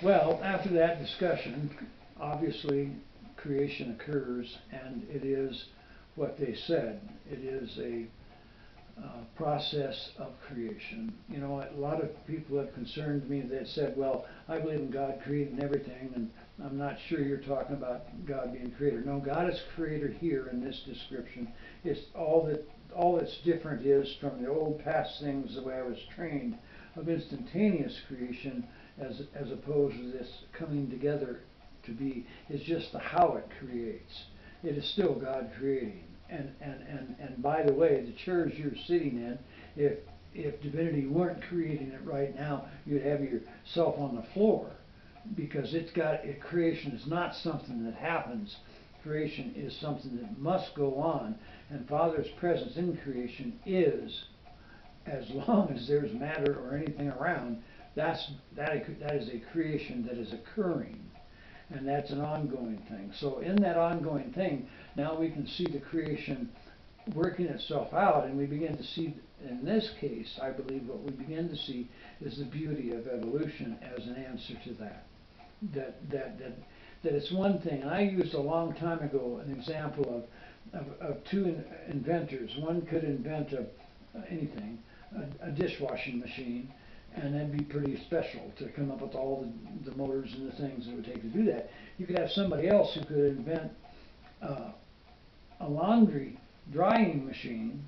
Well, after that discussion, obviously creation occurs, and it is what they said. It is a process of creation. You know, a lot of people have concerned me that said, well, I believe in God creating everything, and I'm not sure you're talking about God being creator. No, God is creator here in this description. It's all that's different is from the old past things, the way I was trained, of instantaneous creation as opposed to this coming together to be, is just the how it creates. It is still God creating. And by the way, the chairs you're sitting in, if divinity weren't creating it right now, you'd have yourself on the floor, because creation is not something that happens. Creation is something that must go on, and Father's presence in creation is, as long as there's matter or anything around, that is a creation that is occurring. And that's an ongoing thing. So in that ongoing thing, now we can see the creation working itself out, and we begin to see, in this case, I believe what we begin to see is the beauty of evolution as an answer to that. That it's one thing. And I used a long time ago an example of two inventors. One could invent anything, a dishwashing machine, and that'd be pretty special to come up with all the motors and the things it would take to do that. You could have somebody else who could invent a laundry drying machine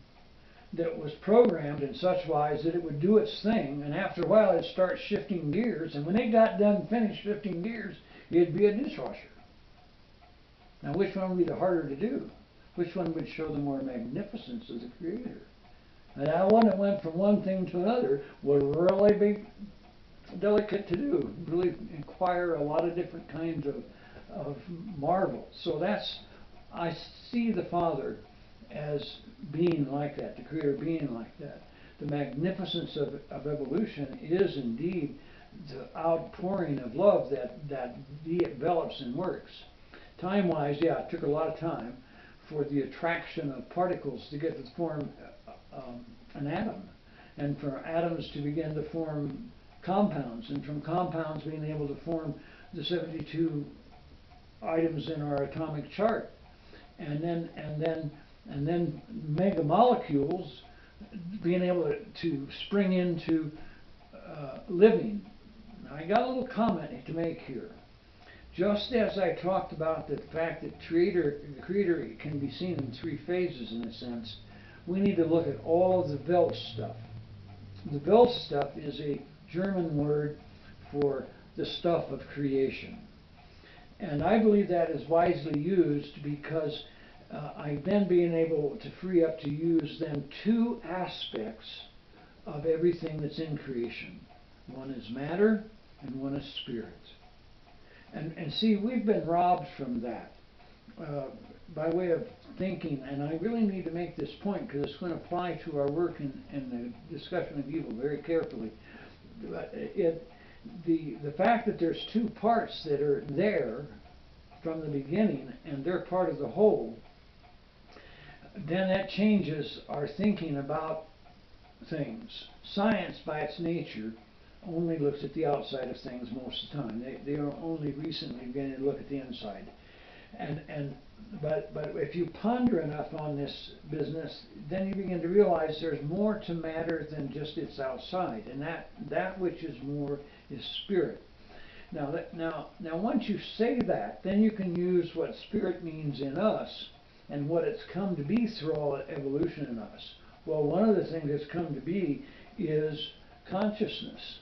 that was programmed in such wise that it would do its thing, and after a while it'd start shifting gears, and when it got done finished shifting gears, it'd be a dishwasher. Now which one would be the harder to do? Which one would show the more magnificence of the Creator? And that one that went from one thing to another would really be delicate to do, really require a lot of different kinds of marvel. So I see the Father as being like that, the Creator being like that. The magnificence of evolution is indeed the outpouring of love that develops and works. Time-wise, yeah, it took a lot of time for the attraction of particles to get to form an atom, and for atoms to begin to form compounds, and from compounds being able to form the 72 items in our atomic chart, and then megamolecules being able to spring into living. Now I got a little comment to make here. Just as I talked about the fact that the Creator can be seen in three phases in a sense, we need to look at all of the Welt stuff. The Welt stuff is a German word for the stuff of creation. And I believe that is wisely used because I've then been able to free up to use then two aspects of everything that's in creation. One is matter and one is spirit. And see, we've been robbed from that by way of thinking, and I really need to make this point because it's going to apply to our work in the discussion of evil very carefully. But the fact that there's two parts that are there from the beginning and they're part of the whole, then that changes our thinking about things. Science, by its nature, only looks at the outside of things most of the time. They are only recently beginning to look at the inside. But if you ponder enough on this business, then you begin to realize there's more to matter than just its outside, and that which is more is spirit. Now, once you say that, then you can use what spirit means in us and what it's come to be through all evolution in us. Well, one of the things that's come to be is consciousness.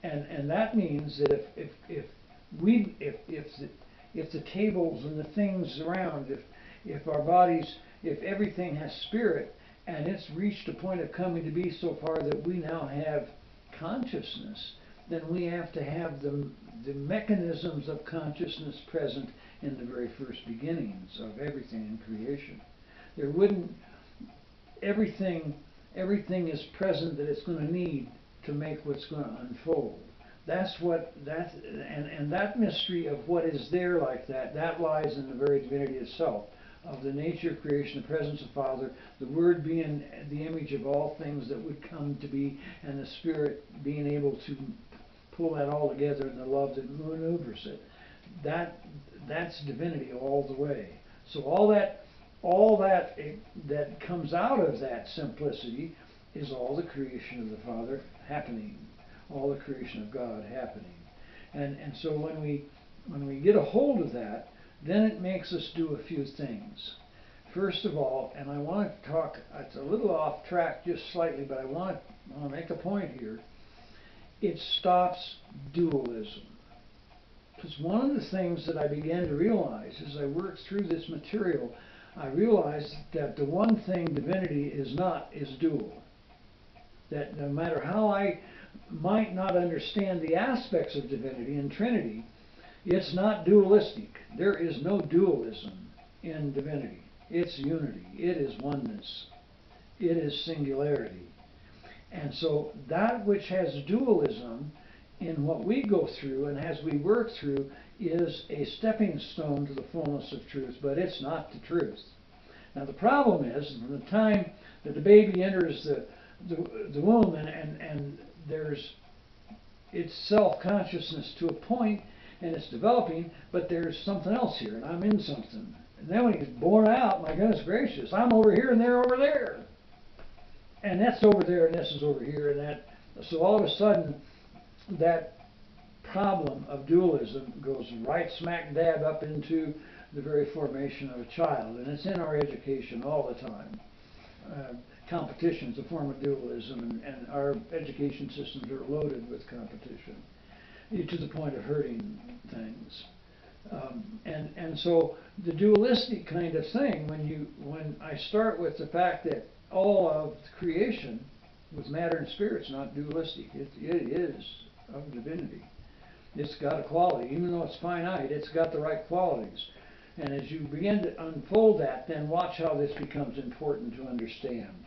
And that means that if the tables and the things around, if our bodies, if everything has spirit, and it's reached a point of coming to be so far that we now have consciousness, then we have to have the mechanisms of consciousness present in the very first beginnings of everything in creation. There wouldn't, everything is present that it's going to need to make what's going to unfold. And that mystery of what is there like that lies in the very divinity itself, of the nature of creation, the presence of Father, the Word being the image of all things that would come to be, and the Spirit being able to pull that all together in the love that maneuvers it. That's divinity all the way. So all that comes out of that simplicity is all the creation of the Father happening, all the creation of God happening. And so when we get a hold of that, then it makes us do a few things. First of all, and I want to talk, it's a little off track just slightly, but I want to make a point here. It stops dualism. Because one of the things that I began to realize as I worked through this material, I realized that the one thing divinity is not is dual. That no matter how I might not understand the aspects of divinity and Trinity, it's not dualistic. There is no dualism in divinity. It's unity. It is oneness. It is singularity. And so that which has dualism in what we go through and as we work through is a stepping stone to the fullness of truth, but it's not the truth. Now the problem is, from the time that the baby enters the womb and there's its self-consciousness to a point and it's developing, but there's something else here and I'm in something. And then when he gets born out, my goodness gracious, I'm over here and they're over there. And that's over there and this is over here and that. So all of a sudden, that problem of dualism goes right smack dab up into the very formation of a child. And it's in our education all the time. Competition is a form of dualism, and our education systems are loaded with competition to the point of hurting things. And so the dualistic kind of thing, when I start with the fact that all of creation with matter and spirit is not dualistic, it is of divinity. It's got a quality, even though it's finite, it's got the right qualities. And as you begin to unfold that, then watch how this becomes important to understand.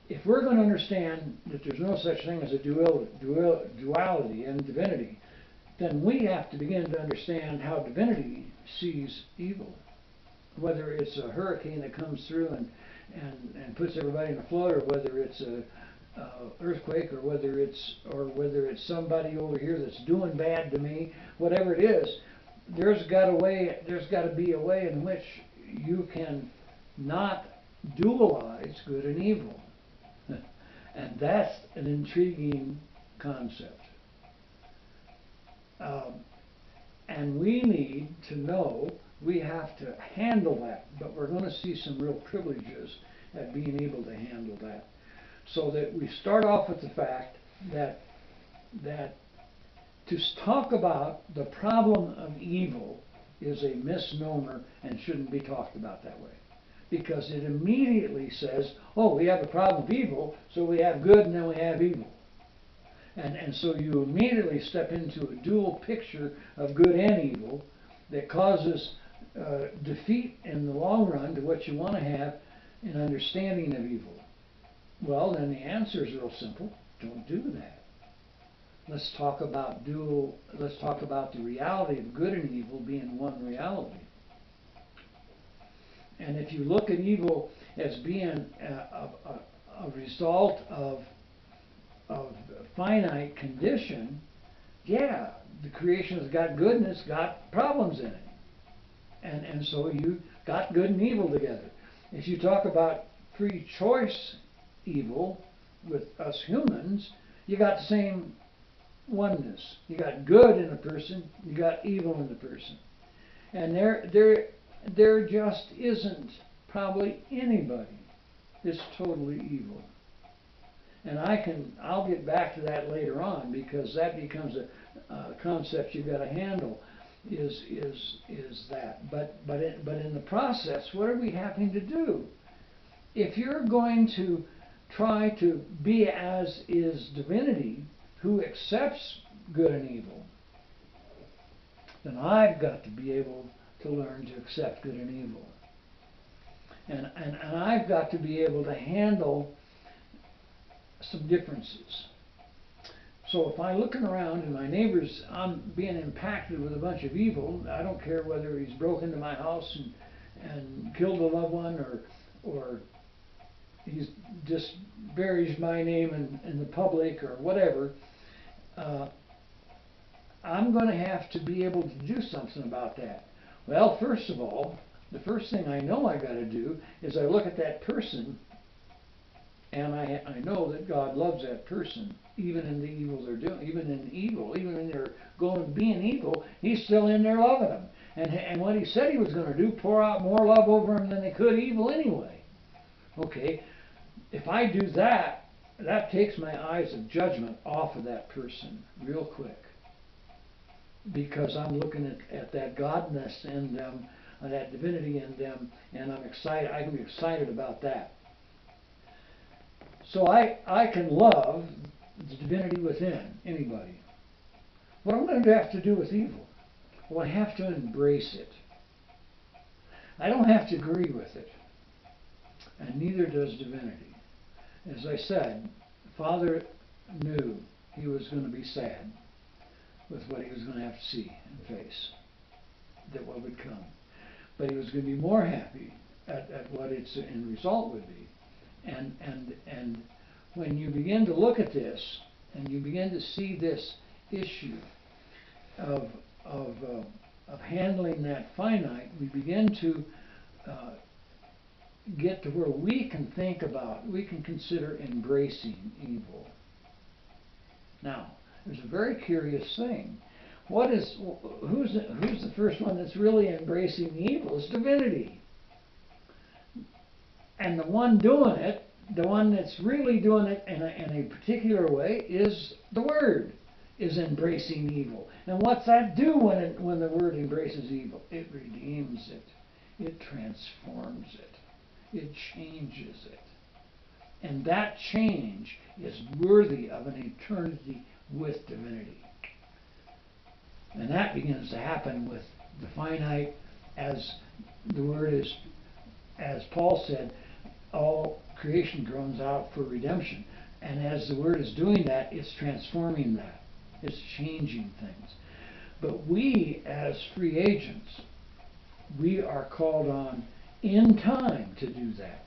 If we're going to understand that there's no such thing as a duality in divinity, then we have to begin to understand how divinity sees evil. Whether it's a hurricane that comes through and puts everybody in a flood, or whether it's a earthquake, or whether it's somebody over here that's doing bad to me, whatever it is, there's got to be a way in which you can not dualize good and evil. And that's an intriguing concept. And we need to know we have to handle that, but we're going to see some real privileges at being able to handle that. So that we start off with the fact that to talk about the problem of evil is a misnomer and shouldn't be talked about that way. Because it immediately says, oh, we have a problem of evil, so we have good and then we have evil. And so you immediately step into a dual picture of good and evil that causes defeat in the long run to what you want to have in understanding of evil. Well, then the answer is real simple. Don't do that. Let's talk about the reality of good and evil being one reality. And if you look at evil as being a result of finite condition, yeah, the creation has got good and it's got problems in it. And so you got good and evil together. If you talk about free choice evil with us humans, you got the same oneness. You got good in a person, you got evil in the person. And there just isn't probably anybody that's totally evil. And I'll get back to that later on, because that becomes a concept you've got to handle. Is that? But in the process, what are we having to do? If you're going to try to be as is divinity, who accepts good and evil, then I've got to be able to learn to accept good and evil. And I've got to be able to handle some differences. So if I'm looking around and my neighbor's, I'm being impacted with a bunch of evil, I don't care whether he's broke into my house and killed a loved one, or he's disparaged my name in the public or whatever. I'm going to have to be able to do something about that. Well, first of all, the first thing I know I got to do is I look at that person, and I know that God loves that person, even in the evil they're doing, even in evil, even when they're being evil, He's still in there loving them. And what He said He was going to do, pour out more love over them than they could evil anyway. Okay, if I do that, that takes my eyes of judgment off of that person real quick. Because I'm looking at that godness in them, that divinity in them, and I'm excited. I can be excited about that. So I can love the divinity within anybody. What I'm going to have to do with evil? Well, I have to embrace it. I don't have to agree with it, and neither does divinity. As I said, Father knew He was going to be sad with what He was going to have to see and face, that what would come. But He was going to be more happy at what its end result would be. And when you begin to look at this, and you begin to see this issue of handling that finite, we begin to get to where we can think about, we can consider embracing evil. Now, there's a very curious thing. Who's the first one that's really embracing evil? It's divinity. And the one doing it, the one that's really doing it in a particular way, is the Word, is embracing evil. And what's that do when the Word embraces evil? It redeems it. It transforms it. It changes it. And that change is worthy of an eternity with divinity. And that begins to happen with the finite, as the Word is, as Paul said, all creation groans out for redemption. And as the Word is doing that, it's transforming that. It's changing things. But we, as free agents, we are called on in time to do that.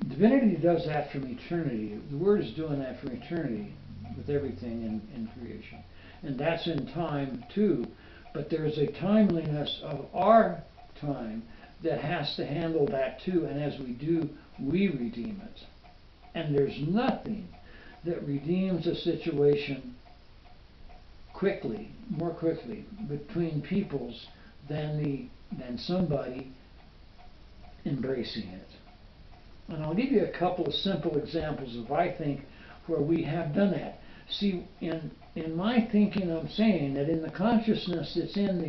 Divinity does that from eternity. The Word is doing that from eternity with everything in creation. And that's in time too. But there's a timeliness of our time that has to handle that too. And as we do, we redeem it. And there's nothing that redeems a situation quickly, more quickly, between peoples than somebody embracing it. And I'll give you a couple of simple examples of, I think, where we have done that. See, in my thinking, I'm saying that in the consciousness that's in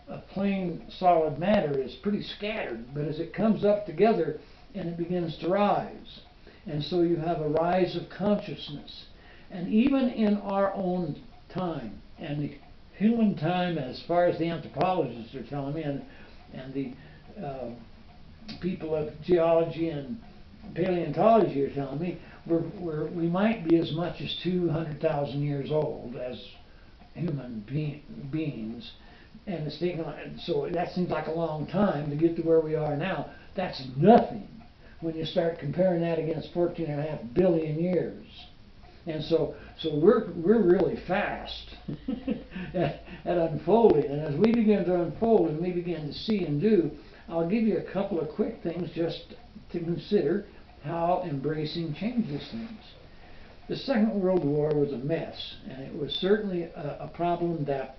the plain solid matter is pretty scattered, but as it comes up together and it begins to rise. And so you have a rise of consciousness. And even in our own time, and the human time, as far as the anthropologists are telling me, and the people of geology and paleontology are telling me, we might be as much as 200,000 years old as human beings. And it's taken, so that seems like a long time to get to where we are now. That's nothing when you start comparing that against 14.5 billion years. And so we're really fast at unfolding. And as we begin to unfold and we begin to see and do, I'll give you a couple of quick things just to consider how embracing changes things. The Second World War was a mess, and it was certainly a problem that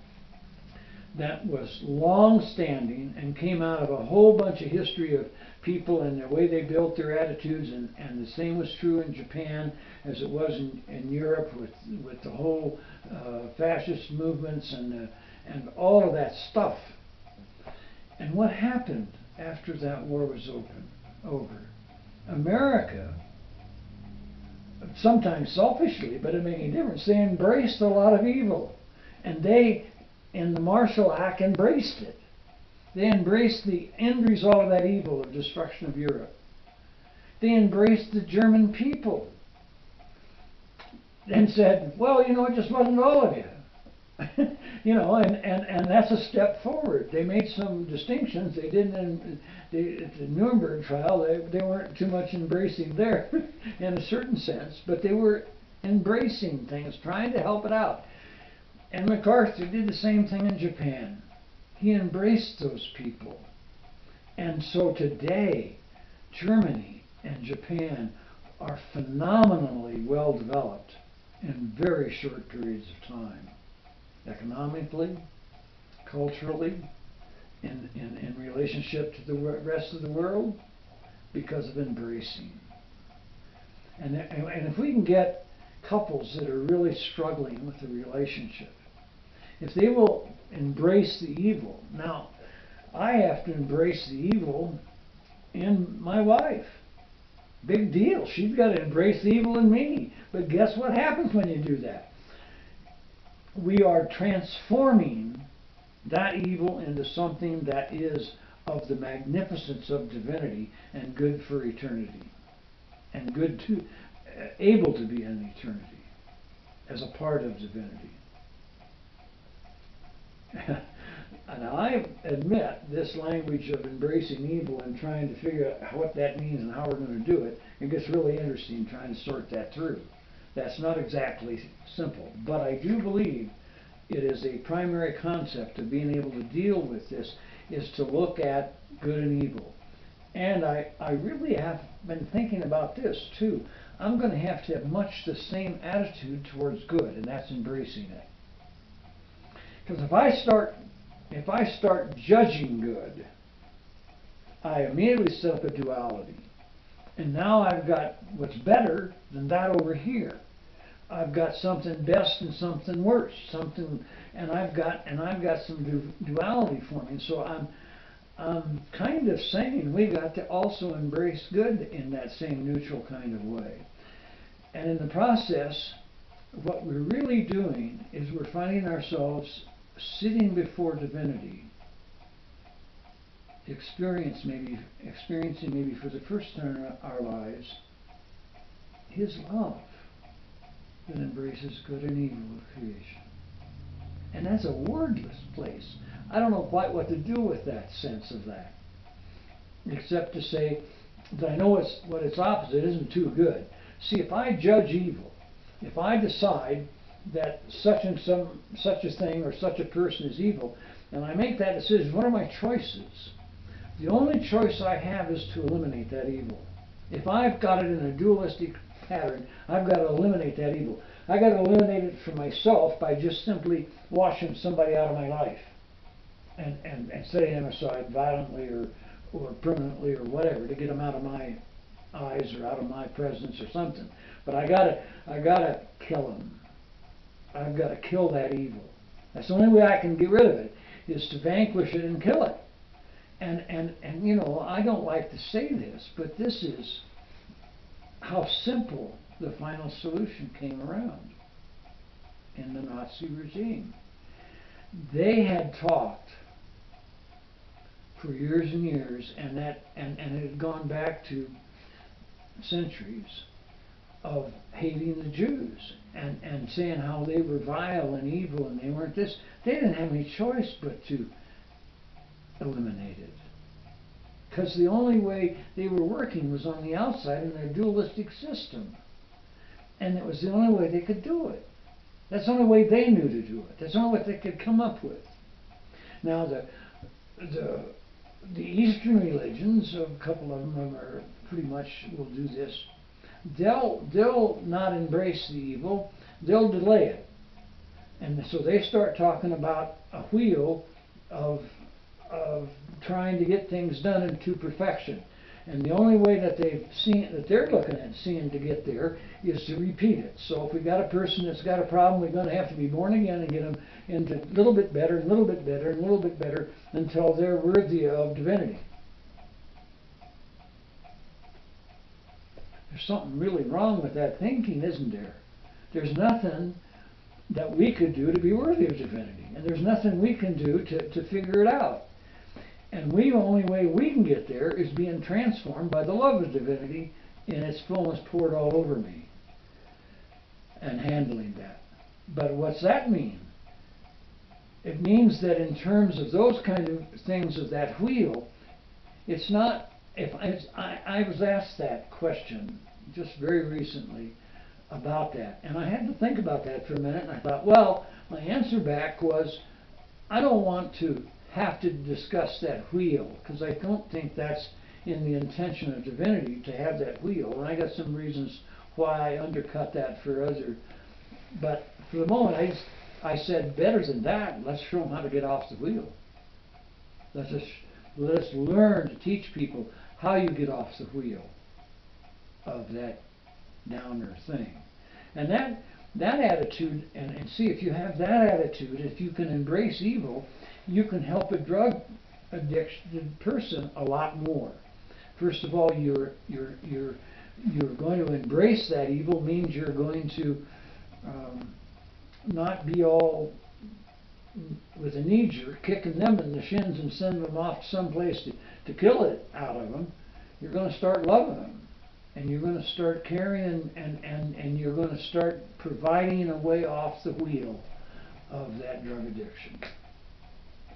was long-standing and came out of a whole bunch of history of people and the way they built their attitudes, and the same was true in Japan as it was in Europe with the whole fascist movements and all of that stuff. And what happened after that war was over? America, sometimes selfishly, but it made any difference, they embraced a lot of evil. And they, in the Marshall Act, embraced it. They embraced the end result of that evil of destruction of Europe. They embraced the German people and said, well, it just wasn't all of you. And that's a step forward. They made some distinctions. They didn't, at the Nuremberg trial, they weren't too much embracing there in a certain sense, but they were embracing things, trying to help it out. And MacArthur did the same thing in Japan. He embraced those people. And so today, Germany and Japan are phenomenally well developed in very short periods of time. Economically, culturally, in relationship to the rest of the world, because of embracing. And if we can get couples that are really struggling with the relationship, if they will embrace the evil. Now, I have to embrace the evil in my wife. Big deal. She's got to embrace the evil in me. But guess what happens when you do that? We are transforming that evil into something that is of the magnificence of divinity and good for eternity. And good to, able to be in eternity as a part of divinity. Now, I admit this language of embracing evil and trying to figure out what that means and how we're going to do it, it gets really interesting trying to sort that through. That's not exactly simple, but I do believe it is a primary concept of being able to deal with this, is to look at good and evil. And I really have been thinking about this too. I'm going to have much the same attitude towards good, and that's embracing it. Because if I start judging good, I immediately set up a duality. And now I've got what's better than that over here. I've got something best and something worse, and I've got some duality forming. So I'm kind of saying we got to also embrace good in that same neutral kind of way. And in the process, what we're really doing is we're finding ourselves sitting before divinity, experiencing maybe for the first time in our lives His love that embraces good and evil of creation. And that's a wordless place. I don't know quite what to do with that sense of that, except to say that I know what its opposite isn't too good. See, if I judge evil, if I decide that such a thing or such a person is evil, and I make that decision, what are my choices? The only choice I have is to eliminate that evil. If I've got it in a dualistic pattern, I've got to eliminate that evil. I've got to eliminate it for myself by just simply washing somebody out of my life and setting them aside violently or permanently or whatever to get them out of my eyes or out of my presence or something. But I gotta kill them. I've got to kill that evil. That's the only way I can get rid of it, is to vanquish it and kill it. And you know, I don't like to say this, but this is how simple the final solution came around in the Nazi regime. They had talked for years and years, and it had gone back to centuries of hating the Jews and saying how they were vile and evil and they weren't this. They didn't have any choice but to eliminate it. Because the only way they were working was on the outside in their dualistic system. And it was the only way they could do it. That's the only way they knew to do it. That's the only way they could come up with. Now the Eastern religions, a couple of them are pretty much will do this. They'll not embrace the evil, they'll delay it. And so they start talking about a wheel of trying to get things done into perfection. And the only way that they're looking at seeing to get there is to repeat it. So if we got a person that's got a problem, we're going to have to be born again and get them into a little bit better, and a little bit better, and a little bit better until they're worthy of divinity. There's something really wrong with that thinking, isn't there? There's nothing that we could do to be worthy of divinity. And there's nothing we can do to figure it out. And the only way we can get there is being transformed by the love of divinity in its fullness poured all over me. And handling that. But what's that mean? It means that in terms of those kind of things of that wheel, it's not, I was asked that question just very recently about that. And I had to think about that for a minute, and I thought, well, my answer back was, I don't want to have to discuss that wheel, because I don't think that's in the intention of divinity to have that wheel. And I got some reasons why I undercut that for other. But for the moment, I said, better than that, let's show them how to get off the wheel. Let us learn to teach people how you get off the wheel of that downer thing. And that attitude, and see, if you have that attitude, if you can embrace evil, you can help a drug addicted person a lot more. First of all, you're going to embrace that evil, means you're going to not be all with a knee-jerk, kicking them in the shins and sending them off to someplace to kill it out of them. You're going to start loving them, and you're going to start caring, and you're going to start providing a way off the wheel of that drug addiction.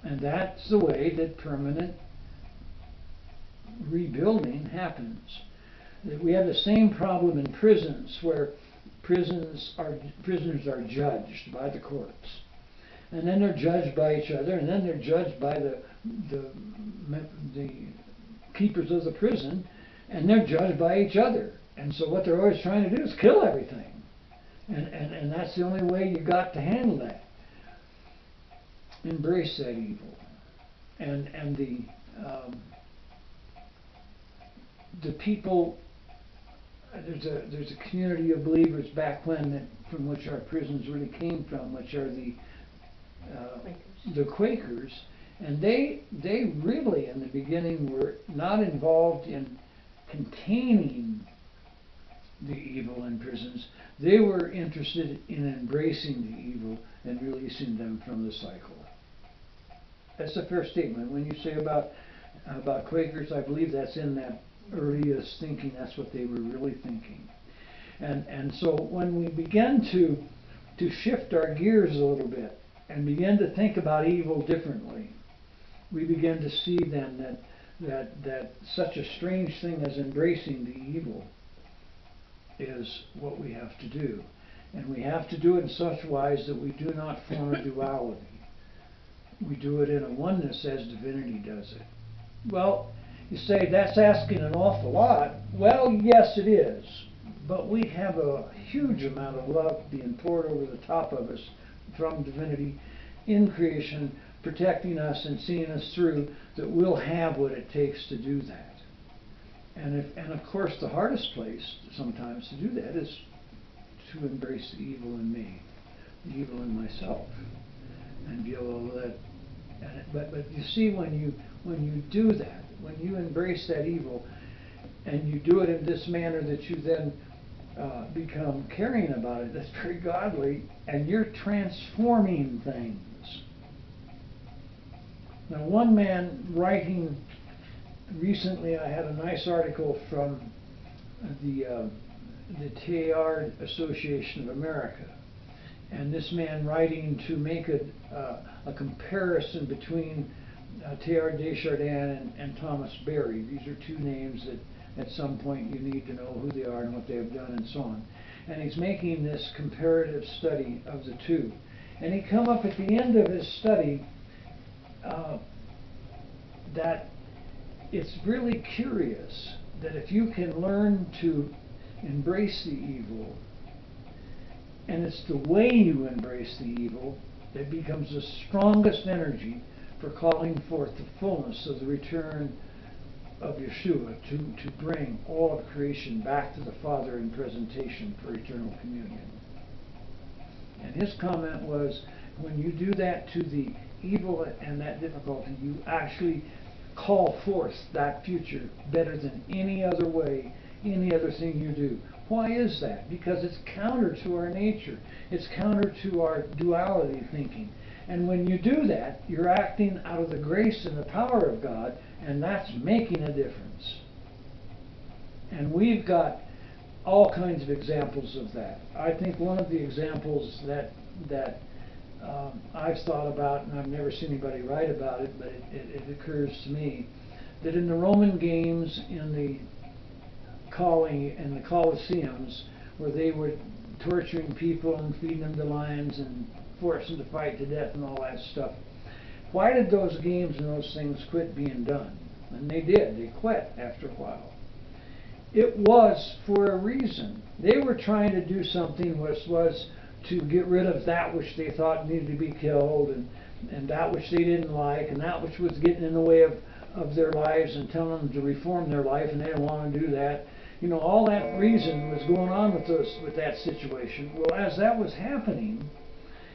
And that's the way that permanent rebuilding happens. We have the same problem in prisons, where prisoners are judged by the courts, and then they're judged by each other, and then they're judged by the keepers of the prison, and they're judged by each other. And so what they're always trying to do is kill everything, and that's the only way you got to handle that. Embrace that evil, and the people. There's a community of believers back when from which our prisons really came from, which are the Quakers, and they really in the beginning were not involved in containing the evil in prisons. They were interested in embracing the evil and releasing them from the cycle. That's the first statement. When you say about Quakers, I believe that's in that earliest thinking. That's what they were really thinking. And so when we begin to shift our gears a little bit and begin to think about evil differently, we begin to see then that such a strange thing as embracing the evil is what we have to do. And we have to do it in such wise that we do not form a duality. We do it in a oneness as divinity does it. Well, you say that's asking an awful lot. Well, yes it is. But we have a huge amount of love being poured over the top of us from divinity in creation, protecting us and seeing us through, that we'll have what it takes to do that. And of course the hardest place sometimes to do that is to embrace the evil in me, the evil in myself, and deal with that. But you see, when you do that, when you embrace that evil, and you do it in this manner that you then become caring about it, that's very godly, and you're transforming things. Now, one man writing recently, I had a nice article from the TAR Association of America, and this man writing to make a comparison between Teilhard de Chardin and Thomas Berry. These are two names that at some point you need to know who they are and what they have done and so on. And he's making this comparative study of the two. And he come up at the end of his study that it's really curious that if you can learn to embrace the evil, and it's the way you embrace the evil that becomes the strongest energy for calling forth the fullness of the return of Yeshua to bring all of creation back to the Father in presentation for eternal communion. And his comment was, when you do that to the evil and that difficulty, you actually call forth that future better than any other way, any other thing you do. Why is that? Because it's counter to our nature. It's counter to our duality thinking. And when you do that, you're acting out of the grace and the power of God, and that's making a difference. And we've got all kinds of examples of that. I think one of the examples that I've thought about, and I've never seen anybody write about it, but it occurs to me, that in the Roman games, in the Colosseums, where they would torturing people and feeding them to lions and forcing them to fight to death and all that stuff. Why did those games and those things quit being done? And they did. They quit after a while. It was for a reason. They were trying to do something which was to get rid of that which they thought needed to be killed, and that which they didn't like, and that which was getting in the way of their lives and telling them to reform their life, and they didn't want to do that. You know, all that reason was going on with that situation. Well, as that was happening,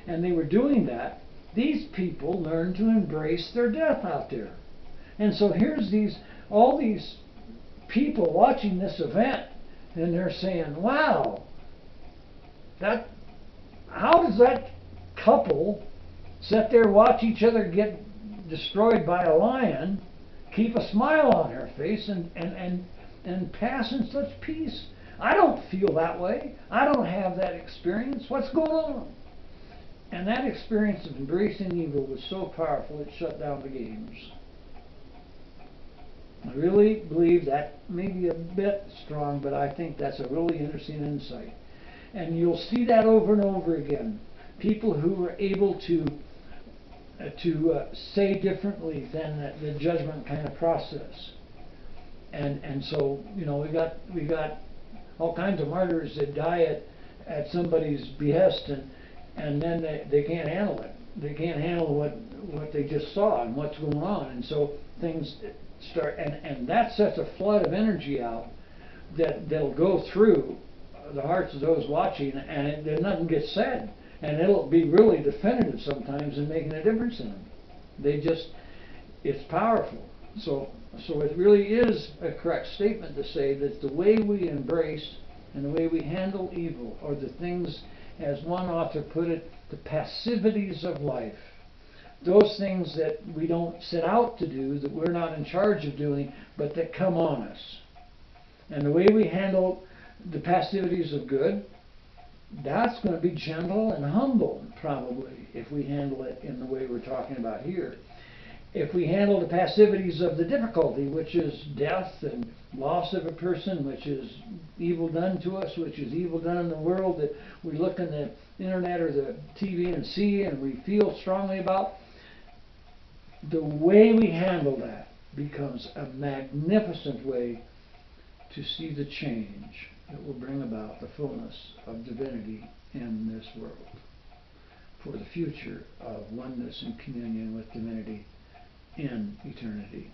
and they were doing that, these people learned to embrace their death out there. And so here's all these people watching this event, and they're saying, wow, how does that couple sit there, watch each other get destroyed by a lion, keep a smile on their face, and pass in such peace? I don't feel that way. I don't have that experience. What's going on? And that experience of embracing evil was so powerful it shut down the games. I really believe that may be a bit strong, but I think that's a really interesting insight. And you'll see that over and over again. People who were able to say differently than the judgment kind of process. And so, you know, we got all kinds of martyrs that die at somebody's behest, and then they can't handle it. They can't handle what they just saw and what's going on, and so things start, and that sets a flood of energy out that'll go through the hearts of those watching, and then nothing gets said, and it'll be really definitive sometimes in making a difference in them. It's powerful. So it really is a correct statement to say that the way we embrace and the way we handle evil, or the things, as one author put it, the passivities of life, those things that we don't set out to do, that we're not in charge of doing, but that come on us. And the way we handle the passivities of good, that's going to be gentle and humble, probably, if we handle it in the way we're talking about here. If we handle the passivities of the difficulty, which is death and loss of a person, which is evil done to us, which is evil done in the world that we look in the internet or the TV and see and we feel strongly about, the way we handle that becomes a magnificent way to see the change that will bring about the fullness of divinity in this world, for the future of oneness and communion with divinity in eternity.